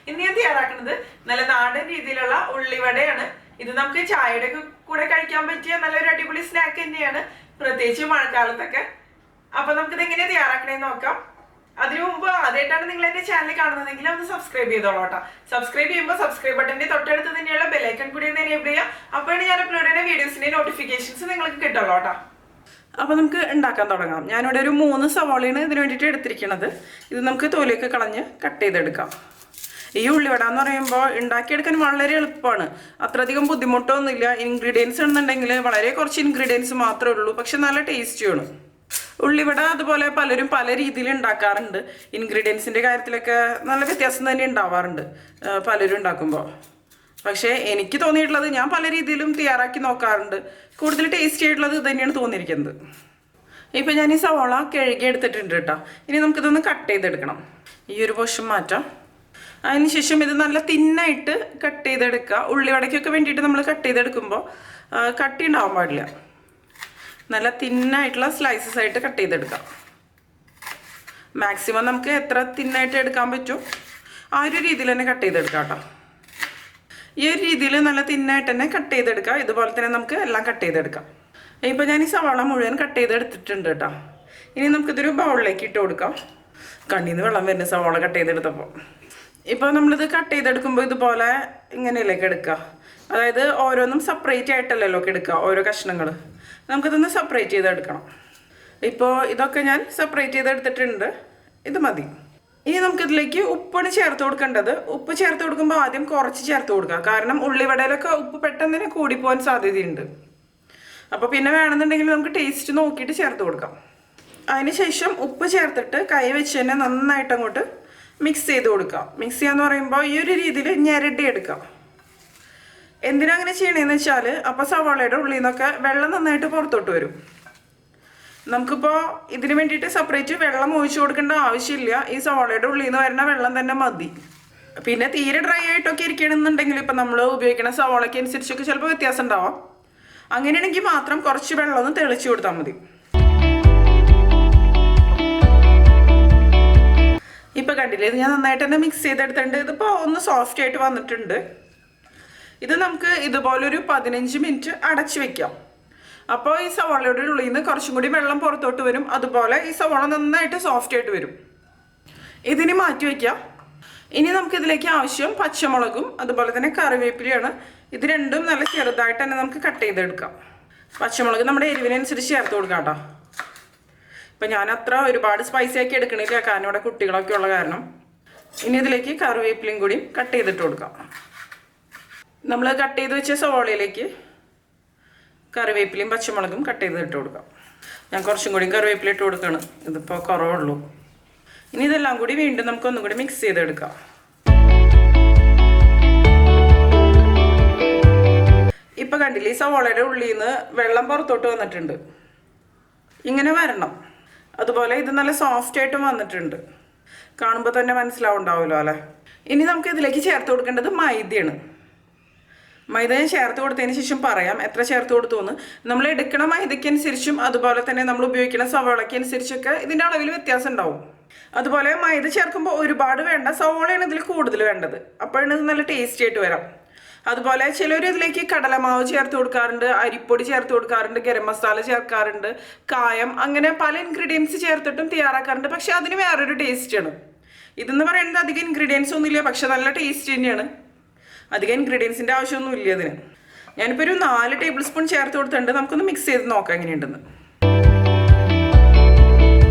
ഇന്ന് ഞാൻ തയ്യാറാക്കുന്നത് നല്ല നാടൻ രീതിയിലുള്ള ഉള്ളിവടയാണ്. ഇത് നമുക്ക് ചായയുടെ കൂടെ കഴിക്കാൻ പറ്റിയ നല്ലൊരു അടിപൊളി സ്നാക്ക് തന്നെയാണ്, പ്രത്യേകിച്ച് മഴക്കാലത്തൊക്കെ. അപ്പൊ നമുക്കിത് എങ്ങനെയാ തയ്യാറാക്കണേന്ന് നോക്കാം. അതിനു മുമ്പ് ആദ്യമായിട്ടാണ് നിങ്ങൾ എന്റെ ചാനൽ കാണുന്നതെങ്കിൽ ഒന്ന് സബ്സ്ക്രൈബ് ചെയ്തോളൂട്ടോ. സബ്സ്ക്രൈബ് ചെയ്യുമ്പോൾ സബ്സ്ക്രൈബ് ബട്ടന്റെ തൊട്ടടുത്ത് തന്നെയുള്ള ബെല്ലൈക്കൺ കൂടി ഒന്ന് എനേബിൾ ചെയ്യാം. അപ്പോഴാണ് ഞാൻ അപ്ലോഡ് ചെയ്യുന്ന വീഡിയോസിന്റെ നോട്ടിഫിക്കേഷൻസ് നിങ്ങൾക്ക് കിട്ടുള്ളൂട്ടോ. അപ്പൊ നമുക്ക് ഉണ്ടാക്കാൻ തുടങ്ങാം. ഞാനിവിടെ ഒരു 3 സവാളയാണ് ഇതിന് വേണ്ടിയിട്ട് എടുത്തിരിക്കുന്നത്. ഇത് നമുക്ക് തോലിയൊക്കെ കളഞ്ഞ് കട്ട് ചെയ്തെടുക്കാം. ഈ ഉള്ളിവട എന്ന് പറയുമ്പോൾ ഉണ്ടാക്കിയെടുക്കാൻ വളരെ എളുപ്പമാണ്, അത്രയധികം ബുദ്ധിമുട്ടൊന്നുമില്ല. ഇൻഗ്രീഡിയൻസ് ഉണ്ടെന്നുണ്ടെങ്കിൽ വളരെ കുറച്ച് ഇൻഗ്രീഡിയൻസ് മാത്രമേ ഉള്ളൂ, പക്ഷെ നല്ല ടേസ്റ്റിയാണ്. ഉള്ളിവട അതുപോലെ പലരും പല രീതിയിൽ ഉണ്ടാക്കാറുണ്ട്. ഇൻഗ്രീഡിയൻസിൻ്റെ കാര്യത്തിലൊക്കെ നല്ല വ്യത്യാസം തന്നെ ഉണ്ടാവാറുണ്ട് പലരും ഉണ്ടാക്കുമ്പോൾ. പക്ഷേ എനിക്ക് തോന്നിയിട്ടുള്ളത്, ഞാൻ പല രീതിയിലും തയ്യാറാക്കി നോക്കാറുണ്ട്, കൂടുതൽ ടേസ്റ്റി ആയിട്ടുള്ളത് ഇത് തന്നെയാണ് തോന്നിയിരിക്കുന്നത്. ഇപ്പം ഞാൻ ഈ സവാള കഴുകി എടുത്തിട്ടുണ്ട് കേട്ടോ. ഇനി നമുക്കിതൊന്ന് കട്ട് ചെയ്തെടുക്കണം. ഈ ഒരു പോർഷൻ മാറ്റാം. അതിനുശേഷം ഇത് നല്ല തിന്നായിട്ട് കട്ട് ചെയ്തെടുക്കുക. ഉള്ളിവടയ്ക്കൊക്കെ വേണ്ടിയിട്ട് നമ്മൾ കട്ട് ചെയ്തെടുക്കുമ്പോൾ കട്ടി ഉണ്ടാവാൻ പാടില്ല. നല്ല തിന്നായിട്ടുള്ള സ്ലൈസസ് ആയിട്ട് കട്ട് ചെയ്തെടുക്കാം. മാക്സിമം നമുക്ക് എത്ര തിന്നായിട്ട് എടുക്കാൻ പറ്റും ആ ഒരു രീതിയിൽ തന്നെ കട്ട് ചെയ്തെടുക്കാം കേട്ടോ. ഈ ഒരു രീതിയിൽ നല്ല തിന്നായിട്ട് തന്നെ കട്ട് ചെയ്തെടുക്കാം. ഇതുപോലെ തന്നെ നമുക്ക് എല്ലാം കട്ട് ചെയ്തെടുക്കാം. ഇപ്പോൾ ഞാൻ ഈ സവാള മുഴുവൻ കട്ട് ചെയ്തെടുത്തിട്ടുണ്ട് കേട്ടോ. ഇനി നമുക്കിതൊരു ബൗളിലേക്ക് ഇട്ട് കൊടുക്കാം. കണ്ണിൽ നിന്ന് വെള്ളം വരുന്ന സവാള കട്ട് ചെയ്തെടുത്തപ്പോൾ. ഇപ്പോൾ നമ്മളിത് കട്ട് ചെയ്തെടുക്കുമ്പോൾ ഇതുപോലെ ഇങ്ങനെയല്ലേക്ക് എടുക്കുക. അതായത് ഓരോന്നും സെപ്പറേറ്റ് ആയിട്ടല്ലല്ലോ എടുക്കുക, ഓരോ കഷ്ണങ്ങൾ. നമുക്കിതൊന്ന് സെപ്പറേറ്റ് ചെയ്തെടുക്കണം. ഇപ്പോൾ ഇതൊക്കെ ഞാൻ സെപ്പറേറ്റ് ചെയ്തെടുത്തിട്ടുണ്ട്. ഇത് മതി. ഇനി നമുക്കിതിലേക്ക് ഉപ്പാണ് ചേർത്ത് കൊടുക്കേണ്ടത്. ഉപ്പ് ചേർത്ത് കൊടുക്കുമ്പോൾ ആദ്യം കുറച്ച് ചേർത്ത് കൊടുക്കുക. കാരണം ഉള്ളിവടയിലൊക്കെ ഉപ്പ് പെട്ടെന്ന് തന്നെ കൂടിപ്പോകാൻ സാധ്യതയുണ്ട്. അപ്പോൾ പിന്നെ വേണമെന്നുണ്ടെങ്കിൽ നമുക്ക് ടേസ്റ്റ് നോക്കിയിട്ട് ചേർത്ത് കൊടുക്കാം. അതിനുശേഷം ഉപ്പ് ചേർത്തിട്ട് കൈ വെച്ച് തന്നെ നന്നായിട്ട് അങ്ങോട്ട് മിക്സ് ചെയ്ത് കൊടുക്കാം. മിക്സ് ചെയ്യാന്ന് പറയുമ്പോൾ ഈ ഒരു രീതിയിൽ ഞെരടി എടുക്കാം. എന്തിനാ അങ്ങനെ ചെയ്യണേന്ന് വെച്ചാൽ അപ്പോൾ സവാളയുടെ ഉള്ളിൽ നിന്നൊക്കെ വെള്ളം നന്നായിട്ട് പുറത്തോട്ട് വരും. നമുക്കിപ്പോൾ ഇതിന് വേണ്ടിയിട്ട് സെപ്പറേറ്റ് വെള്ളം ഒഴിച്ചു കൊടുക്കേണ്ട ആവശ്യമില്ല. ഈ സവാളയുടെ ഉള്ളിൽ നിന്ന് വരുന്ന വെള്ളം തന്നെ മതി. പിന്നെ തീരെ ഡ്രൈ ആയിട്ടൊക്കെ ഇരിക്കണമെന്നുണ്ടെങ്കിൽ ഇപ്പം നമ്മൾ ഉപയോഗിക്കുന്ന സവാളയ്ക്ക് അനുസരിച്ചൊക്കെ ചിലപ്പോൾ വ്യത്യാസം ഉണ്ടാവാം. അങ്ങനെയാണെങ്കിൽ മാത്രം കുറച്ച് വെള്ളം ഒന്ന് തെളിച്ച് കൊടുത്താൽ മതി. ഇപ്പോൾ കണ്ടില്ലേ, ഇത് ഞാൻ നന്നായിട്ട് തന്നെ മിക്സ് ചെയ്തെടുത്തിട്ടുണ്ട്. ഇതിപ്പോൾ ഒന്ന് സോഫ്റ്റ് ആയിട്ട് വന്നിട്ടുണ്ട്. ഇത് നമുക്ക് ഇതുപോലൊരു 15 മിനിറ്റ് അടച്ചു വെക്കാം. അപ്പോൾ ഈ സവാളയുടെ ഉള്ളിൽ നിന്ന് കുറച്ചും കൂടി വെള്ളം പുറത്തോട്ട് വരും. അതുപോലെ ഈ സവാള നന്നായിട്ട് സോഫ്റ്റ് ആയിട്ട് വരും. ഇതിന് മാറ്റി വയ്ക്കാം. ഇനി നമുക്കിതിലേക്ക് ആവശ്യം പച്ചമുളകും അതുപോലെ തന്നെ കറിവേപ്പിലയാണ്. ഇത് രണ്ടും നല്ല ചെറുതായിട്ട് തന്നെ നമുക്ക് കട്ട് ചെയ്തെടുക്കാം. പച്ചമുളക് നമ്മുടെ എരിവിനനുസരിച്ച് ചേർത്ത് കൊടുക്കാം കേട്ടോ. ഇപ്പം ഞാൻ അത്ര ഒരുപാട് സ്പൈസി ആക്കി എടുക്കണില്ല, കാരണം ഇവിടെ കുട്ടികളൊക്കെ ഉള്ള കാരണം. ഇനി ഇതിലേക്ക് കറിവേപ്പിലയും കൂടി കട്ട് ചെയ്തിട്ട് കൊടുക്കാം. നമ്മൾ കട്ട് ചെയ്ത് വെച്ച സവാളയിലേക്ക് കറിവേപ്പിലയും പച്ചമുളകും കട്ട് ചെയ്തിട്ട് കൊടുക്കാം. ഞാൻ കുറച്ചും കൂടി കറിവേപ്പില ഇട്ട് കൊടുക്കുകയാണ്, ഇതിപ്പോൾ കുറവുള്ളൂ. ഇനി ഇതെല്ലാം കൂടി വീണ്ടും നമുക്കൊന്നും കൂടി മിക്സ് ചെയ്തെടുക്കാം. ഇപ്പം കണ്ടില്ലേ, ഈ സവാളയുടെ ഉള്ളിൽ നിന്ന് വെള്ളം പുറത്തോട്ട് വന്നിട്ടുണ്ട്. ഇങ്ങനെ വരണം. അതുപോലെ ഇത് നല്ല സോഫ്റ്റ് ആയിട്ടും വന്നിട്ടുണ്ട്. കാണുമ്പോൾ തന്നെ മനസ്സിലാവുണ്ടാവുമല്ലോ അല്ലേ. ഇനി നമുക്ക് ഇതിലേക്ക് ചേർത്ത് കൊടുക്കേണ്ടത് മൈദയാണ്. മൈദ ഞാൻ ചേർത്ത് കൊടുത്തതിന് ശേഷം പറയാം എത്ര ചേർത്ത് കൊടുത്തു എന്ന്. നമ്മൾ എടുക്കണ മൈദയ്ക്കനുസരിച്ചും അതുപോലെ തന്നെ നമ്മൾ ഉപയോഗിക്കുന്ന സവാളയ്ക്ക് അനുസരിച്ചൊക്കെ ഇതിൻ്റെ അളവിൽ വ്യത്യാസം ഉണ്ടാവും. അതുപോലെ മൈദ ചേർക്കുമ്പോൾ ഒരുപാട് വേണ്ട, സവാളയാണ് ഇതിൽ കൂടുതൽ വേണ്ടത്. അപ്പോഴാണ് ഇത് നല്ല ടേസ്റ്റി ആയിട്ട് വരാം. അതുപോലെ ചിലർ ഇതിലേക്ക് കടലമാവ് ചേർത്ത് കൊടുക്കാറുണ്ട്, അരിപ്പൊടി ചേർത്ത് കൊടുക്കാറുണ്ട്, ഗരം മസാല ചേർക്കാറുണ്ട്, കായം, അങ്ങനെ പല ഇൻഗ്രീഡിയൻസ് ചേർത്തിട്ടും തയ്യാറാക്കാറുണ്ട്. പക്ഷെ അതിന് വേറൊരു ടേസ്റ്റാണ്. ഇതെന്ന് പറയുന്നത് അധികം ഇൻഗ്രീഡിയൻസ് ഒന്നുമില്ല, പക്ഷെ നല്ല ടേസ്റ്റ് തന്നെയാണ്. അധികം ഇൻഗ്രീഡിയൻസിൻ്റെ ആവശ്യമൊന്നുമില്ല ഇതിന്. ഞാനിപ്പോൾ ഒരു 4 ടേബിൾ സ്പൂൺ ചേർത്ത് കൊടുത്തിട്ടുണ്ട്. നമുക്കൊന്ന് മിക്സ് ചെയ്ത് നോക്കാം എങ്ങനെയുണ്ടെന്ന്.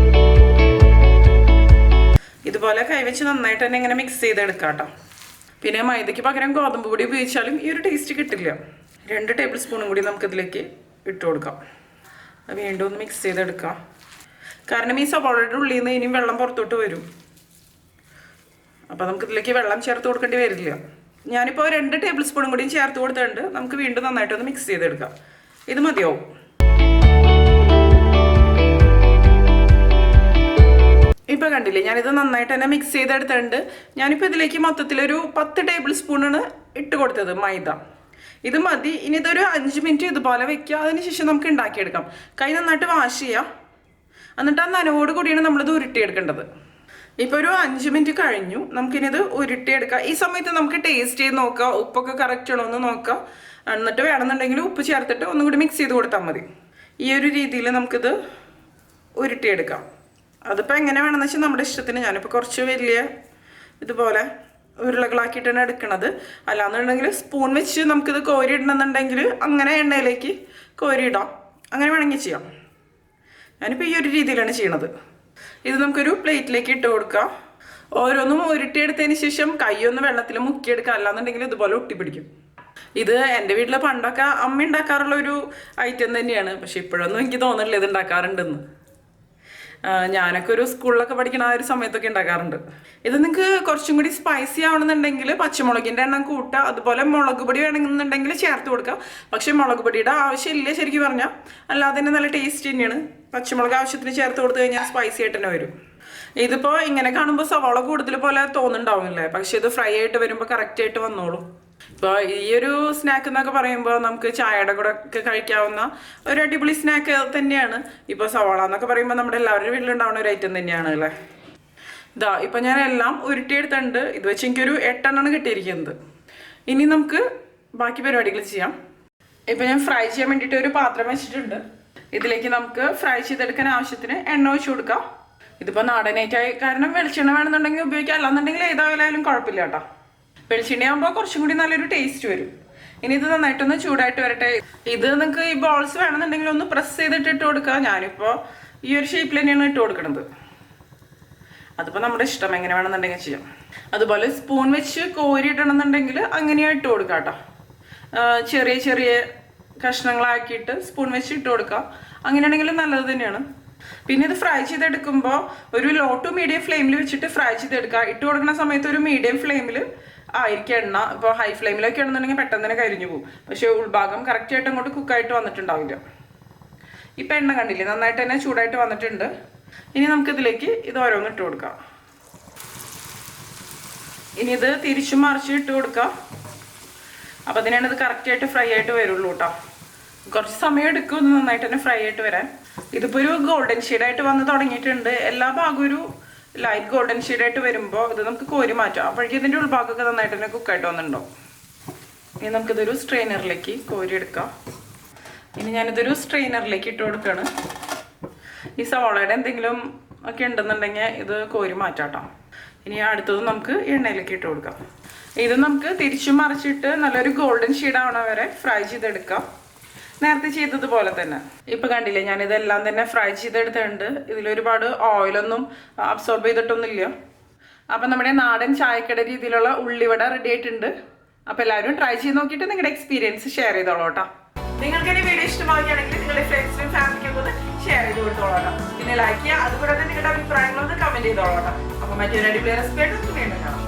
ഇതുപോലെ കൈവച്ച് നന്നായിട്ട് തന്നെ ഇങ്ങനെ മിക്സ് ചെയ്തെടുക്കാം കേട്ടോ. പിന്നെ മൈദയ്ക്ക് പകരം ഗോതമ്പ് പൊടി ഉപയോഗിച്ചാലും ഈ ഒരു ടേസ്റ്റ് കിട്ടില്ല. 2 ടേബിൾ സ്പൂണും കൂടി നമുക്കിതിലേക്ക് ഇട്ട് കൊടുക്കാം. വീണ്ടും ഒന്ന് മിക്സ് ചെയ്തെടുക്കാം. കാരണം ഈ സവാളയുടെ ഉള്ളിൽ നിന്ന് ഇനിയും വെള്ളം പുറത്തോട്ട് വരും. അപ്പോൾ നമുക്കിതിലേക്ക് വെള്ളം ചേർത്ത് കൊടുക്കേണ്ടി വരില്ല. ഞാനിപ്പോൾ 2 ടേബിൾ സ്പൂണും കൂടിയും ചേർത്ത് കൊടുത്തിട്ടുണ്ട്. നമുക്ക് വീണ്ടും നന്നായിട്ടൊന്ന് മിക്സ് ചെയ്തെടുക്കാം. ഇത് മതിയാവും. ഇപ്പോൾ കണ്ടില്ലേ, ഞാനിത് നന്നായിട്ട് തന്നെ മിക്സ് ചെയ്തെടുത്തിട്ടുണ്ട്. ഞാനിപ്പോൾ ഇതിലേക്ക് മൊത്തത്തിലൊരു 10 ടേബിൾ സ്പൂണാണ് ഇട്ട് കൊടുത്തത് മൈദ. ഇത് മതി. ഇനി ഇതൊരു 5 മിനിറ്റ് ഇതുപോലെ വെക്കുക. അതിനുശേഷം നമുക്ക് ഉണ്ടാക്കിയെടുക്കാം. കൈ നന്നായിട്ട് വാഷ് ചെയ്യാം. എന്നിട്ട് ആ നനവോട് കൂടിയാണ് നമ്മളിത് ഉരുട്ടിയെടുക്കേണ്ടത്. ഇപ്പോൾ ഒരു 5 മിനിറ്റ് കഴിഞ്ഞു. നമുക്കിനിത് ഉരുട്ടിയെടുക്കാം. ഈ സമയത്ത് നമുക്ക് ടേസ്റ്റ് ചെയ്ത് നോക്കാം, ഉപ്പൊക്കെ കറക്റ്റ് ആണോ എന്ന് നോക്കാം. എന്നിട്ട് വേണമെന്നുണ്ടെങ്കിൽ ഉപ്പ് ചേർത്തിട്ട് ഒന്നും കൂടി മിക്സ് ചെയ്ത് കൊടുത്താൽ മതി. ഈ ഒരു രീതിയിൽ നമുക്കിത് ഉരുട്ടിയെടുക്കാം. അതിപ്പോൾ എങ്ങനെ വേണമെന്ന് വെച്ചാൽ നമ്മുടെ ഇഷ്ടത്തിന്. ഞാനിപ്പോൾ കുറച്ച് വലിയ ഇതുപോലെ ഉരുളകളാക്കിയിട്ടാണ് എടുക്കണത്. അല്ലാന്നുണ്ടെങ്കിൽ സ്പൂൺ വെച്ച് നമുക്കിത് കോരിയിടണമെന്നുണ്ടെങ്കിൽ അങ്ങനെ എണ്ണയിലേക്ക് കോരിയിടാം. അങ്ങനെ വേണമെങ്കിൽ ചെയ്യാം. ഞാനിപ്പോൾ ഈ ഒരു രീതിയിലാണ് ചെയ്യണത്. ഇത് നമുക്കൊരു പ്ലേറ്റിലേക്ക് ഇട്ട് കൊടുക്കാം. ഓരോന്നും ഉരുട്ടിയെടുത്തതിന് ശേഷം കൈയൊന്ന് വെള്ളത്തിൽ മുക്കിയെടുക്കാം. അല്ലാന്നുണ്ടെങ്കിൽ ഇതുപോലെ ഒട്ടിപ്പിടിക്കും. ഇത് എൻ്റെ വീട്ടിൽ പണ്ടൊക്കെ അമ്മ ഉണ്ടാക്കാറുള്ള ഒരു ഐറ്റം തന്നെയാണ്. പക്ഷെ ഇപ്പോഴൊന്നും എനിക്ക് തോന്നുന്നില്ല ഇത് ഉണ്ടാക്കാറുണ്ടെന്ന്. ഞാനൊക്കെ ഒരു സ്കൂളിലൊക്കെ പഠിക്കുന്ന ആ ഒരു സമയത്തൊക്കെ ഉണ്ടാക്കാറുണ്ട്. ഇത് നിങ്ങൾക്ക് കുറച്ചും കൂടി സ്പൈസി ആവണമെന്നുണ്ടെങ്കിൽ പച്ചമുളകിൻ്റെ എണ്ണം കൂട്ടുക. അതുപോലെ മുളക് പൊടി വേണമെന്നുണ്ടെങ്കിൽ ചേർത്ത് കൊടുക്കുക. പക്ഷെ മുളക് പൊടിയുടെ ആവശ്യമില്ല ശരിക്കും പറഞ്ഞാൽ. അല്ലാതെ തന്നെ നല്ല ടേസ്റ്റ് തന്നെയാണ്. പച്ചമുളക് ആവശ്യത്തിന് ചേർത്ത് കൊടുത്തു കഴിഞ്ഞാൽ സ്പൈസി ആയിട്ട് തന്നെ വരും. ഇതിപ്പോൾ ഇങ്ങനെ കാണുമ്പോൾ സവാള കൂടുതൽ പോലെ തോന്നുന്നുണ്ടാവില്ലേ, പക്ഷെ ഇത് ഫ്രൈ ആയിട്ട് വരുമ്പോൾ കറക്റ്റായിട്ട് വന്നോളൂ. ഇപ്പോൾ ഈ ഒരു സ്നാക്ക് എന്നൊക്കെ പറയുമ്പോൾ നമുക്ക് ചായയുടെ കൂടെ ഒക്കെ കഴിക്കാവുന്ന ഒരു അടിപൊളി സ്നാക്ക് തന്നെയാണ്. ഇപ്പോൾ സവാള എന്നൊക്കെ പറയുമ്പോൾ നമ്മുടെ എല്ലാവരുടെ വീട്ടിലുണ്ടാവുന്ന ഒരു ഐറ്റം തന്നെയാണ് അല്ലേ. ഇതാ ഇപ്പം ഞാൻ എല്ലാം ഉരുട്ടിയെടുത്തിട്ടുണ്ട്. ഇത് വെച്ച് എനിക്കൊരു 8 എണ്ണമാണ് കിട്ടിയിരിക്കുന്നത്. ഇനി നമുക്ക് ബാക്കി പരിപാടികൾ ചെയ്യാം. ഇപ്പം ഞാൻ ഫ്രൈ ചെയ്യാൻ വേണ്ടിയിട്ട് ഒരു പാത്രം വെച്ചിട്ടുണ്ട്. ഇതിലേക്ക് നമുക്ക് ഫ്രൈ ചെയ്തെടുക്കാൻ ആവശ്യത്തിന് എണ്ണ ഒഴിച്ച് കൊടുക്കാം. ഇതിപ്പോൾ നാടനായിട്ടായി കാരണം വെളിച്ചെണ്ണ വേണമെന്നുണ്ടെങ്കിൽ ഉപയോഗിക്കാം. അല്ലാന്നുണ്ടെങ്കിൽ ഏതായാലും കുഴപ്പമില്ല കേട്ടോ. വെളിച്ചെണ്ണയാകുമ്പോൾ കുറച്ചും കൂടി നല്ലൊരു ടേസ്റ്റ് വരും. ഇനി ഇത് നന്നായിട്ടൊന്ന് ചൂടായിട്ട് വരട്ടെ. ഇത് നിങ്ങൾക്ക് ഈ ബോൾസ് വേണമെന്നുണ്ടെങ്കിൽ ഒന്ന് പ്രസ് ചെയ്തിട്ട് ഇട്ട് കൊടുക്കുക. ഞാനിപ്പോൾ ഈ ഒരു ഷേപ്പിൽ തന്നെയാണ് ഇട്ട് കൊടുക്കുന്നത്. അതിപ്പോൾ നമ്മുടെ ഇഷ്ടം, എങ്ങനെ വേണമെന്നുണ്ടെങ്കിൽ ചെയ്യാം. അതുപോലെ സ്പൂൺ വെച്ച് കോരി ഇടണമെന്നുണ്ടെങ്കിൽ അങ്ങനെയാണ് ഇട്ട് കൊടുക്കാം കേട്ടോ. ചെറിയ ചെറിയ കഷ്ണങ്ങളാക്കിയിട്ട് സ്പൂൺ വെച്ച് ഇട്ട് കൊടുക്കുക. അങ്ങനെയാണെങ്കിൽ നല്ലത് തന്നെയാണ്. പിന്നെ ഇത് ഫ്രൈ ചെയ്തെടുക്കുമ്പോൾ ഒരു ലോ ടു മീഡിയം ഫ്ലെയിമിൽ വെച്ചിട്ട് ഫ്രൈ ചെയ്തെടുക്കുക. ഇട്ട് കൊടുക്കുന്ന സമയത്ത് ഒരു മീഡിയം ഫ്ലെയിമിൽ ആയിരിക്കും എണ്ണ. ഇപ്പോൾ ഹൈ ഫ്ലെയിമിലൊക്കെ ആണെന്നുണ്ടെങ്കിൽ പെട്ടെന്ന് തന്നെ കരിഞ്ഞു പോകും. പക്ഷേ ഉൾഭാഗം കറക്റ്റായിട്ട് അങ്ങോട്ട് കുക്കായിട്ട് വന്നിട്ടുണ്ടാവില്ല. ഇപ്പം എണ്ണ കണ്ടില്ലേ, നന്നായിട്ട് തന്നെ ചൂടായിട്ട് വന്നിട്ടുണ്ട്. ഇനി നമുക്കിതിലേക്ക് ഇത് ഓരോന്ന് ഇട്ട് കൊടുക്കാം. ഇനി ഇത് തിരിച്ചും മറിച്ച് ഇട്ട് കൊടുക്കാം. അപ്പോൾ അതിനാണ് ഇത് കറക്റ്റായിട്ട് ഫ്രൈ ആയിട്ട് വരുള്ളൂ കേട്ടോ. കുറച്ച് സമയം എടുക്കും ഇത് നന്നായിട്ട് തന്നെ ഫ്രൈ ആയിട്ട് വരാൻ. ഇതിപ്പോൾ ഒരു ഗോൾഡൻ ഷെയ്ഡായിട്ട് വന്ന് തുടങ്ങിയിട്ടുണ്ട്. എല്ലാ ഭാഗവും ഒരു ലൈറ്റ് ഗോൾഡൻ ഷെയ്ഡായിട്ട് വരുമ്പോൾ ഇത് നമുക്ക് കോരി മാറ്റാം. അപ്പോഴേക്കും ഇതിൻ്റെ ഉൾഭാഗമൊക്കെ നന്നായിട്ട് തന്നെ കുക്കായിട്ട് വന്നിട്ടുണ്ടാവും. ഇനി നമുക്കിതൊരു സ്ട്രെയിനറിലേക്ക് കോരി എടുക്കാം. ഇനി ഞാനിതൊരു സ്ട്രെയിനറിലേക്ക് ഇട്ട് കൊടുക്കുകയാണ്. ഈ സവാളയുടെ എന്തെങ്കിലും ഒക്കെ ഉണ്ടെന്നുണ്ടെങ്കിൽ ഇത് കോരി മാറ്റാം കേട്ടോ. ഇനി അടുത്തത് നമുക്ക് എണ്ണയിലേക്ക് ഇട്ട് കൊടുക്കാം. ഇത് നമുക്ക് തിരിച്ചും മറിച്ചിട്ട് നല്ലൊരു ഗോൾഡൻ ഷെയ്ഡ് ആവണ വരെ ഫ്രൈ ചെയ്തെടുക്കാം. നേരത്തെ ചെയ്തതുപോലെ തന്നെ. ഇപ്പം കണ്ടില്ലേ, ഞാനിതെല്ലാം തന്നെ ഫ്രൈ ചെയ്തെടുത്തിട്ടുണ്ട്. ഇതിലൊരുപാട് ഓയിലൊന്നും അബ്സോർബ് ചെയ്തിട്ടൊന്നുമില്ല. അപ്പം നമ്മുടെ നാടൻ ചായക്കട രീതിയിലുള്ള ഉള്ളിവട റെഡി ആയിട്ടുണ്ട്. അപ്പം എല്ലാവരും ട്രൈ ചെയ്ത് നോക്കിയിട്ട് നിങ്ങളുടെ എക്സ്പീരിയൻസ് ഷെയർ ചെയ്തോളൂ കേട്ടോ. നിങ്ങൾക്ക് എൻ്റെ വീഡിയോ ഇഷ്ടമാവുകയാണെങ്കിൽ നിങ്ങളുടെ ഫ്രണ്ട്സിനും ഫാമിലിക്കും ഒന്ന് ഷെയർ ചെയ്ത് കൊടുത്തോളൂ കേട്ടോ. പിന്നെ ലൈക്ക് ചെയ്യുക. അതുകൂടെ തന്നെ നിങ്ങളുടെ അഭിപ്രായങ്ങളൊന്ന് കമൻറ്റ് ചെയ്തോളൂ കേട്ടോ. അപ്പം മറ്റൊരു അടിപൊളി റെസിപ്പി ആയിട്ട് വീണ്ടും കാണാം.